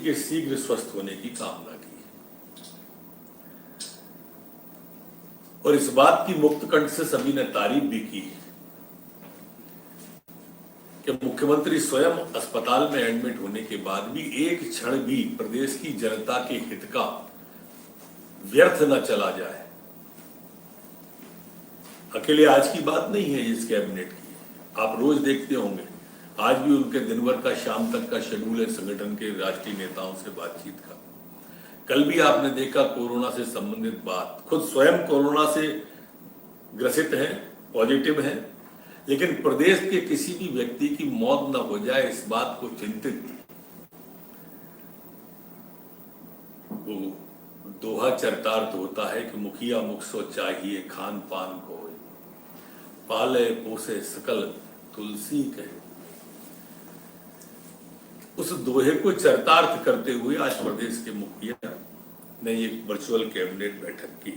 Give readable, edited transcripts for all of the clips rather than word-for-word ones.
के शीघ्र स्वस्थ होने की कामना की और इस बात की मुक्त कंठ से सभी ने तारीफ भी की कि मुख्यमंत्री स्वयं अस्पताल में एडमिट होने के बाद भी एक क्षण भी प्रदेश की जनता के हित का व्यर्थ न चला जाए। अकेले आज की बात नहीं है इस कैबिनेट की, आप रोज देखते होंगे, आज भी उनके दिन भर का शाम तक का शेड्यूल है संगठन के राष्ट्रीय नेताओं से बातचीत का। कल भी आपने देखा कोरोना से संबंधित बात, खुद स्वयं कोरोना से ग्रसित हैं, पॉजिटिव हैं, लेकिन प्रदेश के किसी भी व्यक्ति की मौत न हो जाए इस बात को चिंतित वो दोहा चरितार्थ होता है कि मुखिया मुख सो चाहिए खान पान को पाले पोसे सकल तुलसी कहे। उस दोहे को चरितार्थ करते हुए आज प्रदेश के मुखिया ने एक वर्चुअल कैबिनेट बैठक की।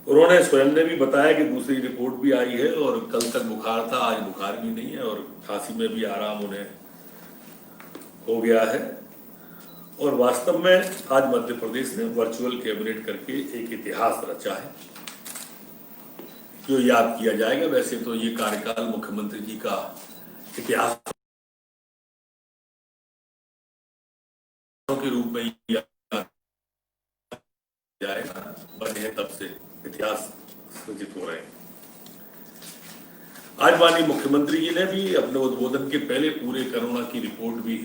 उन्होंने स्वयं ने भी बताया कि दूसरी रिपोर्ट भी आई है और कल तक बुखार था, आज बुखार भी नहीं है और खांसी में भी आराम उन्हें हो गया है। और वास्तव में आज मध्य प्रदेश ने वर्चुअल कैबिनेट करके एक इतिहास रचा है जो याद किया जाएगा। वैसे तो ये कार्यकाल मुख्यमंत्री जी का इतिहास के रूप में याद जाएगा, बने तब से इतिहास सृजित हो रहे हैं। आज माननीय मुख्यमंत्री जी ने भी अपने उद्बोधन के पहले पूरे कोरोना की रिपोर्ट भी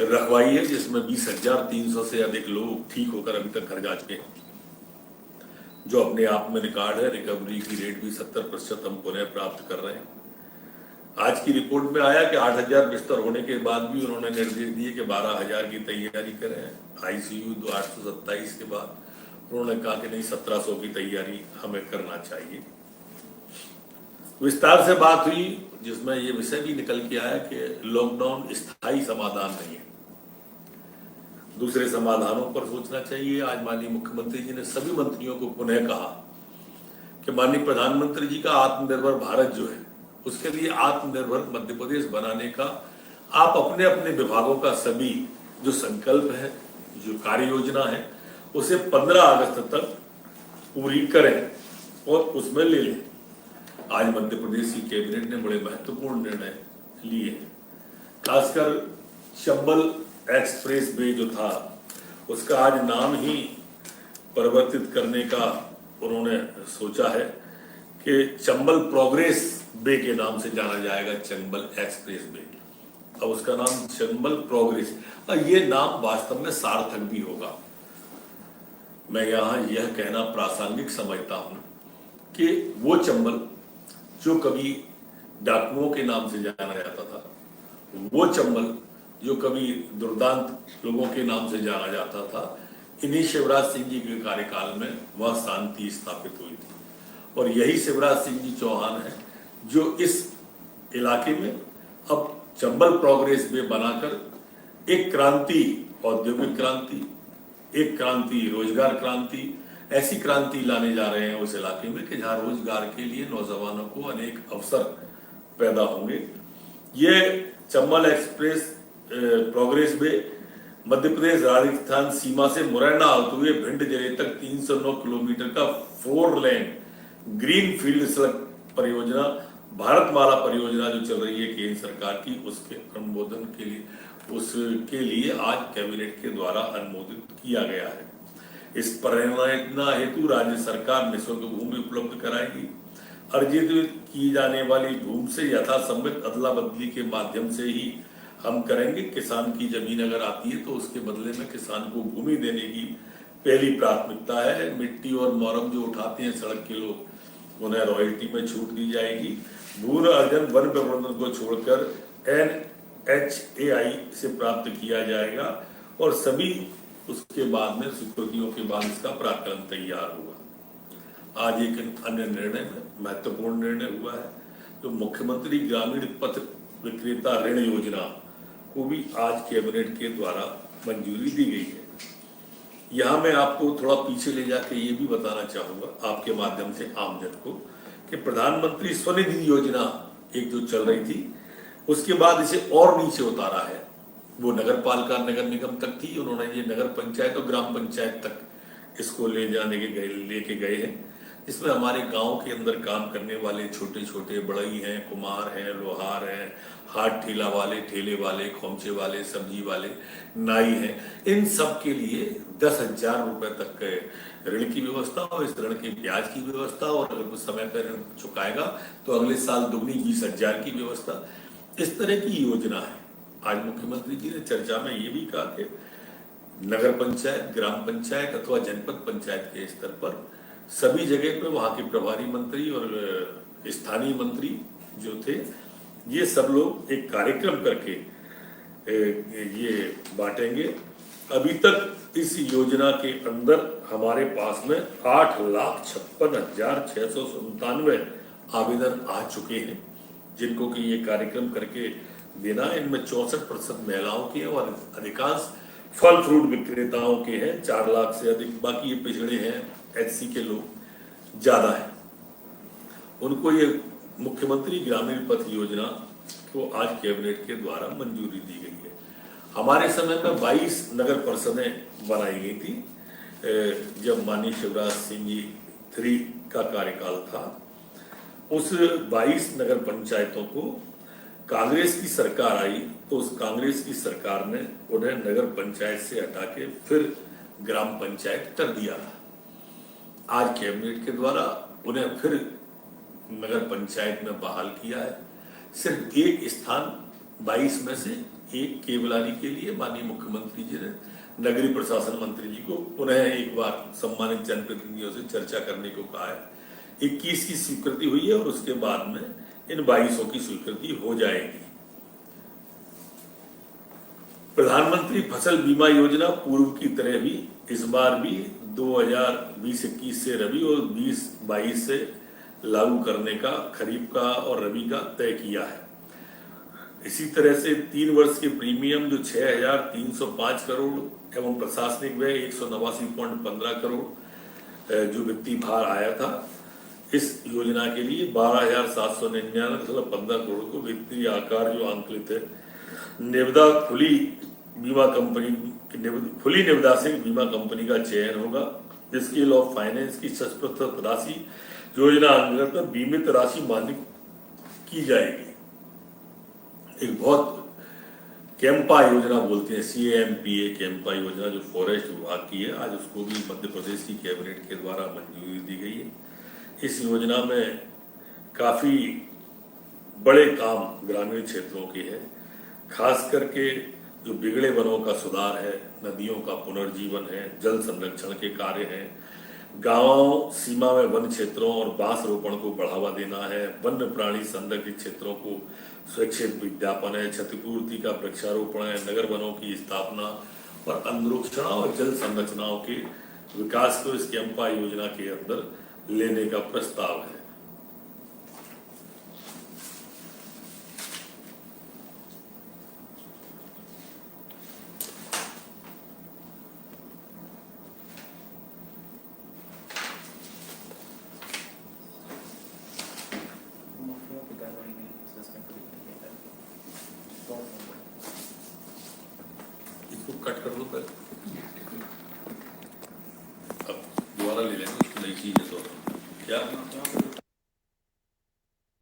रखवाई है, जिसमें 20,300 से अधिक लोग ठीक होकर अभी तक घर जा चुके हैं, जो अपने आप में रिकॉर्ड है। रिकवरी की रेट भी 70% हम पुनः प्राप्त कर रहे हैं। आज की रिपोर्ट में आया कि 8,000 बिस्तर होने के बाद भी उन्होंने निर्देश दिए कि 12,000 की तैयारी करें। आईसीयू 827 के बाद उन्होंने कहा कि नहीं 1,700 की तैयारी हमें करना चाहिए। विस्तार से बात हुई जिसमें यह विषय भी निकल के आया कि लॉकडाउन स्थायी समाधान नहीं है, दूसरे समाधानों पर सोचना चाहिए। आज माननीय मुख्यमंत्री जी ने सभी मंत्रियों को पुनः कहा कि माननीय प्रधानमंत्री जी का आत्मनिर्भर भारत जो है उसके लिए आत्मनिर्भर मध्य प्रदेश बनाने का आप अपने अपने विभागों का सभी जो संकल्प है, जो कार्य योजना है, उसे 15 अगस्त तक पूरी करें और उसमें ले लें। आज मध्य प्रदेश की कैबिनेट ने बड़े महत्वपूर्ण निर्णय लिए, खासकर चंबल एक्सप्रेस वे जो था उसका आज नाम ही परिवर्तित करने का उन्होंने सोचा है कि चंबल प्रोग्रेस वे के नाम से जाना जाएगा, चंबल एक्सप्रेस वे। अब उसका नाम चंबल प्रोग्रेस, और ये नाम वास्तव में सार्थक भी होगा। मैं यहां यह कहना प्रासंगिक समझता हूं कि वो चंबल जो कभी डाकुओं के नाम से जाना जाता था, वो चंबल जो कभी दुर्दांत लोगों के नाम से जाना जाता था, इन्हीं शिवराज सिंह जी के कार्यकाल में वह शांति स्थापित हुई थी। और यही शिवराज सिंह जी चौहान है जो इस इलाके में अब चंबल प्रोग्रेस वे बनाकर एक क्रांति, औद्योगिक क्रांति, एक क्रांति रोजगार क्रांति, ऐसी क्रांति लाने जा रहे हैं उस इलाके में कि जहां रोजगार के लिए नौजवानों को अनेक अवसर पैदा होंगे। ये Chambal express progress way Madhya Pradesh Rajasthan सीमा से मुरैना होते हुए भिंड जिले तक 309 किलोमीटर का 4 लेन ग्रीन फील्ड सड़क परियोजना, भारतमाला परियोजना जो चल रही है केंद्र सरकार की, उसके अनुमोदन के लिए उसके लिए आज कैबिनेट के द्वारा अनुमोदित किया गया है। इस परियोजना हेतु राज्य सरकार निःशुल्क भूमि उपलब्ध कराएगी। अर्जित की जाने वाली भूमि से यथासंभव अदला बदली के माध्यम से ही हम करेंगे। किसान की जमीन अगर आती है तो उसके बदले में किसान को भूमि देने की पहली प्राथमिकता है। मिट्टी और मोरम जो उठाते हैं सड़क के लोग, उन्हें रॉयल्टी में छूट दी जाएगी। भू अर्जन वन प्रबंधन को छोड़कर NHAI से प्राप्त किया जाएगा और सभी उसके बाद में स्वीकृतियों के बाद इसका प्राकलन तैयार हुआ। आज एक अन्य निर्णय में महत्वपूर्ण निर्णय हुआ है, जो मुख्यमंत्री ग्रामीण पथ विक्रेता ऋण योजना को भी आज कैबिनेट के द्वारा मंजूरी दी गई है। यहां मैं आपको थोड़ा पीछे ले जाकर ये भी बताना चाहूंगा आपके माध्यम से आमजन को कि प्रधानमंत्री स्वनिधि योजना एक जो चल रही थी, उसके बाद इसे और नीचे उतारा है। वो नगर पालिका नगर निगम तक थी, उन्होंने ये नगर पंचायत और ग्राम पंचायत तक इसको लेके गए हैं, इसमें हमारे गांव के अंदर काम करने वाले छोटे छोटे बढ़ई हैं, कुम्हार हैं, लोहार हैं, हाथ ठेला वाले, ठेले वाले, खोमचे वाले, सब्जी वाले, नाई हैं, इन सब के लिए 10,000 रुपए तक के ऋण की व्यवस्था और इस ऋण के ब्याज की व्यवस्था, और अगर वो समय पर ऋण चुकाएगा तो अगले साल दुगनी 20,000 की व्यवस्था। इस तरह की योजना है। आज मुख्यमंत्री जी ने चर्चा में ये भी कहा कि नगर पंचायत, ग्राम पंचायत अथवा जनपद पंचायत के स्तर पर सभी जगह पे वहां के प्रभारी मंत्री और स्थानीय मंत्री जो थे, ये सब लोग एक कार्यक्रम करके ये बांटेंगे। अभी तक इस योजना के अंदर हमारे पास में 8,56,697 आवेदन आ चुके हैं, जिनको कि ये कार्यक्रम करके देना। इनमें 64% महिलाओं के और अधिकांश फल फ्रूट विक्रेताओं के हैं, 4 लाख से अधिक। बाकी ये पिछड़े हैं, एचसी के लोग ज्यादा है। उनको ये मुख्यमंत्री ग्रामीण पथ योजना को आज कैबिनेट के द्वारा मंजूरी दी गई है। हमारे समय में 22 नगर परिषदें बनाई गई थी जब माननीय शिवराज सिंह जी 3 का कार्यकाल था। उस 22 नगर पंचायतों को कांग्रेस की सरकार आई तो उस कांग्रेस की सरकार ने उन्हें नगर पंचायत से हटा के फिर ग्राम पंचायत कर दिया था। आज कैबिनेट के द्वारा उन्हें फिर नगर पंचायत में बहाल किया है। सिर्फ एक स्थान 22 में से एक केवलारी के लिए माननीय मुख्यमंत्री जी ने नगरीय प्रशासन मंत्री जी को उन्हें एक बार सम्मानित जनप्रतिनिधियों से चर्चा करने को कहा है। 21 की स्वीकृति हुई है और उसके बाद में इन 22 की स्वीकृति हो जाएगी। प्रधानमंत्री फसल बीमा योजना पूर्व की तरह भी इस बार भी 2020-21 से रबी और 20-22 से लागू करने का खरीफ का और रबी का तय किया है। इसी तरह से 3 वर्ष के प्रीमियम जो 6,305 करोड़ एवं प्रशासनिक व्यय 189.15 करोड़ जो वित्तीय भार आया था, इस योजना के लिए 12,799.15 करोड़ को वित्तीय आकार जो आंकलित है। निविदा खुली निविदा से बीमा कंपनी का चयन होगा। स्केल ऑफ फाइनेंस की 6% राशि योजना अंतर्गत बीमित राशि मान्य की जाएगी। एक बहुत कैंपा योजना बोलते हैं, CAMPA कैंपा योजना जो फॉरेस्ट विभाग की है, आज उसको भी मध्य प्रदेश की कैबिनेट के द्वारा मंजूरी दी गई है। इस योजना में काफी बड़े काम ग्रामीण क्षेत्रों के हैं, खास करके जो बिगड़े वनों का सुधार है, नदियों का पुनर्जीवन है, जल संरक्षण के कार्य हैं, गांवों सीमा में वन क्षेत्रों और बांस रोपण को बढ़ावा देना है, वन्य प्राणी संरक्षित क्षेत्रों को स्वैच्छिक विज्ञापन है, क्षतिपूर्ति का वृक्षारोपण है, नगर वनों की स्थापना और अनुरूक्षणा और जल संरचनाओं के विकास को इस कैंपा योजना के अंदर लेने का प्रस्ताव है। इसको कट कर दो पहले।